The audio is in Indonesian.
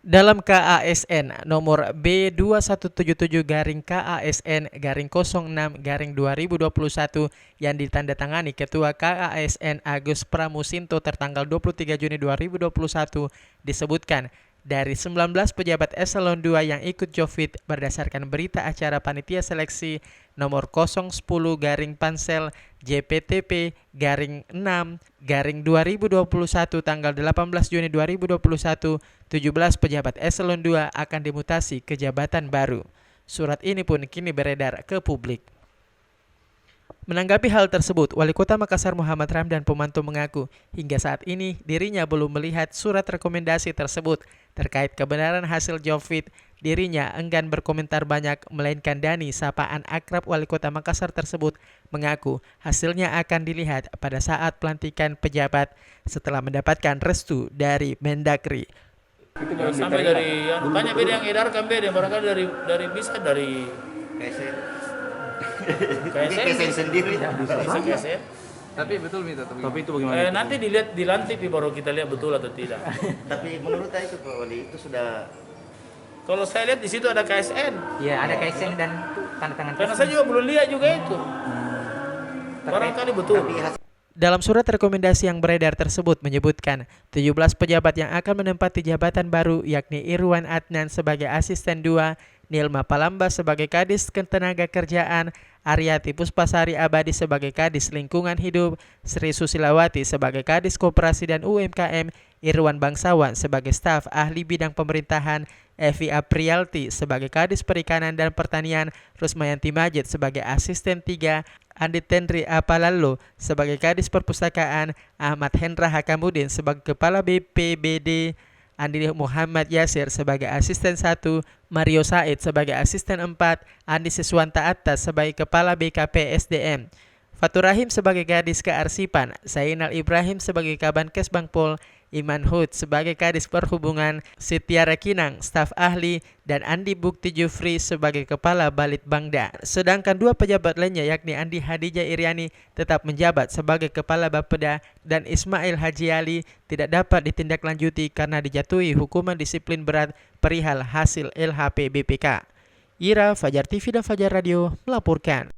Dalam KASN nomor B2177-KASN-06-2021 yang ditandatangani Ketua KASN Agus Pramusinto tertanggal 23 Juni 2021 disebutkan dari 19 pejabat eselon 2 yang ikut Jovit berdasarkan berita acara panitia seleksi nomor 010-Pansel JPTP 6-2021 tanggal 18 Juni 2021, 17 pejabat eselon 2 akan dimutasi ke jabatan baru. Surat ini pun kini beredar ke publik. Menanggapi hal tersebut, Wali Kota Makassar Muhammad Ramdan Pomanto mengaku hingga saat ini dirinya belum melihat surat rekomendasi tersebut. Terkait kebenaran hasil Jovit, dirinya enggan berkomentar banyak, melainkan Dani, sapaan akrab Wali Kota Makassar tersebut, mengaku hasilnya akan dilihat pada saat pelantikan pejabat setelah mendapatkan restu dari Mendagri. Ya, sampai dari banyak beda yang edarkan beda, barangkali dari bisa dari KSN sendiri ya. KSN. Tapi betul minta Tapi itu bagaimana? Nanti dilihat di lantik baru kita lihat betul atau tidak. Tapi menurut saya itu Pak Wali itu sudah. Kalau saya lihat di situ ada KSN. Iya, ada KSN dan tanda tangan. Karena saya juga belum lihat juga itu. Barangkali betul. Dalam surat rekomendasi yang beredar tersebut menyebutkan 17 pejabat yang akan menempati jabatan baru yakni Irwan Adnan sebagai asisten 2, Nilma Palamba sebagai Kadis Ketenagakerjaan, Aryati Puspasari Abadi sebagai Kadis Lingkungan Hidup, Sri Susilawati sebagai Kadis Koperasi dan UMKM, Irwan Bangsawan sebagai staf ahli bidang pemerintahan, Evi Aprialti sebagai Kadis Perikanan dan Pertanian, Rusmayanti Majid sebagai asisten 3, Andi Tenri Apalallo sebagai Kadis Perpustakaan, Ahmad Hendra Hakamudin sebagai Kepala BPBD, Andi Muhammad Yasir sebagai asisten 1, Mario Said sebagai asisten 4, Andi Siswanta Atta sebagai Kepala BKP SDM, Fatur Rahim sebagai Kadis Kearsipan, Zainal Ibrahim sebagai Kabankes Bangpol, Iman Hud sebagai Kadis Perhubungan, Sitiara Kinang staf ahli, dan Andi Bukti Jufri sebagai Kepala Balitbangda. Sedangkan dua pejabat lainnya yakni Andi Hadijah Iriani tetap menjabat sebagai Kepala Bapeda dan Ismail Haji Ali tidak dapat ditindaklanjuti karena dijatuhi hukuman disiplin berat perihal hasil LHP BPK. Ira, Fajar TV dan Fajar Radio melaporkan.